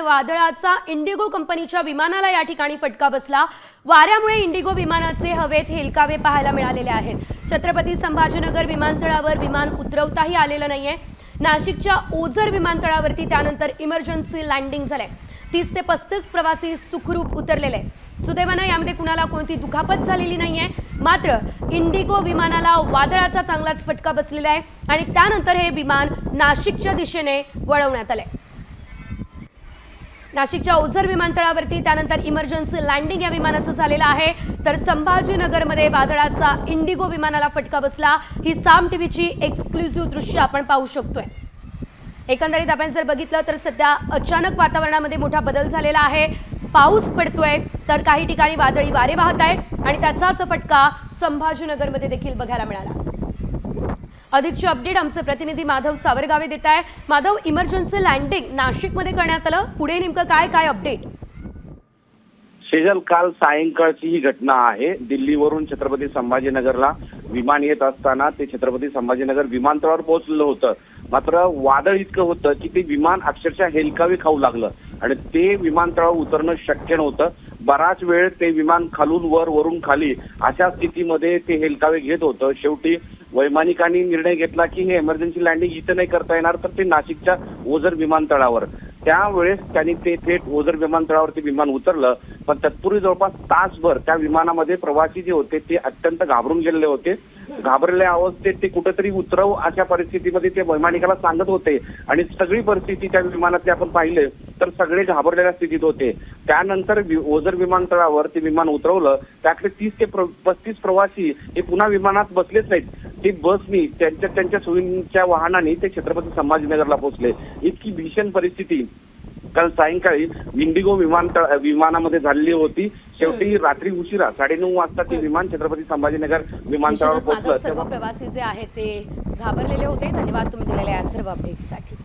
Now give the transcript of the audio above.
वादळाचा इंडिगो कंपनीच्या विमानाला या ठिकाणी फटका बसला। वाऱ्यामुळे इंडिगो विमानाचे हवेत हेलकावे पाहायला मिळालेले आहेत। छत्रपती संभाजीनगर विमानतळावर विमान उतरवताही आलेलं नाहीये। नाशिकच्या ओझर विमानतळावरती त्यानंतर इमर्जन्सी लँडिंग झाले। 30 ते 35 प्रवासी सुखरूप उतरलेले। सुदैवाने यामध्ये कुणाला कोणती दुखापत झालेली नाहीये। मात्र इंडिगो विमानाला वादळाचा चांगलाच फटका बसलेला आहे आणि त्यानंतर हे विमान नाशिकच्या दिशेने वळवण्यात आले। नाशिकच्या ओझर विमानतळावरती त्यानंतर इमर्जन्सी लँडिंग या विमानाचं झालेलं आहे। तर संभाजीनगरमध्ये वादळाचा इंडिगो विमानाला फटका बसला। ही साम टीव्हीची एक्सक्लुझिव्ह दृश्य आपण पाहू शकतोय। एकंदरीत आपण जर बघितलं तर सध्या अचानक वातावरणामध्ये मोठा बदल झालेला आहे। पाऊस पडतोय तर काही ठिकाणी वादळी वारे वाहत आहे आणि त्याचाच फटका संभाजीनगरमध्ये देखील बघायला मिळाला। अधिकची अपडेट आमचे प्रतिनिधी माधव सावरगावे देत आहे। माधव, इमर्जन्सी लँडिंग नाशिकमध्ये करण्यात आलं, पुढे नेमकं काय अपडेट? शेजल, काल सायंकाळची ही घटना आहे। दिल्लीवरून छत्रपती संभाजीनगरला विमान येत असताना ते छत्रपती संभाजीनगर विमानतळावर पोहोचलेलं होतं। मात्र वादळ इतकं होतं की ते विमान अक्षरशः हेलकावे खाऊ लागलं आणि ते विमानतळावर उतरणं शक्य नव्हतं। बराच वेळ ते विमान खालून वर वरून खाली अशा स्थितीमध्ये ते हेलकावे घेत होतं। शेवटी वैमानिकांनी निर्णय घेतला की हे इमर्जन्सी लँडिंग इथं नाही करता येणार तर ते नाशिकच्या ओझर विमानतळावर। त्यावेळेस त्यांनी ते थेट ओझर विमानतळावरती विमान उतरलं, पण तत्पूर्वी जवळपास तासभर त्या विमानामध्ये प्रवासी जे होते ते अत्यंत घाबरून गेलेले होते। घाबरलेल्या अवस्थेत ते कुठेतरी उतरव अशा परिस्थितीमध्ये ते वैमानिकाला सांगत होते आणि सगळी परिस्थिती त्या विमानातली आपण पाहिले तर सगळे घाबरलेल्या स्थितीत होते। त्यानंतर ओझर विमानतळावर ते विमान उतरवलं। त्याकडे 30 ते 35 प्रवासी हे पुन्हा विमानात बसलेच नाहीत, ते बसनी त्यांच्या सोयीच्या वाहनाने ते छत्रपती संभाजीनगरला पोहोचले। इतकी भीषण परिस्थिती काल सायंकाळी इंडिगो विमानामध्ये झालेली होती। शेवटी रात्री उशिरा 9:30 वाजता ते विमान छत्रपती संभाजीनगर विमानतळावर पोहोचलं। सर्व प्रवासी जे आहेत ते घाबरलेले होते। धन्यवाद तुम्ही दिलेल्या या सर्व अपडेट्ससाठी।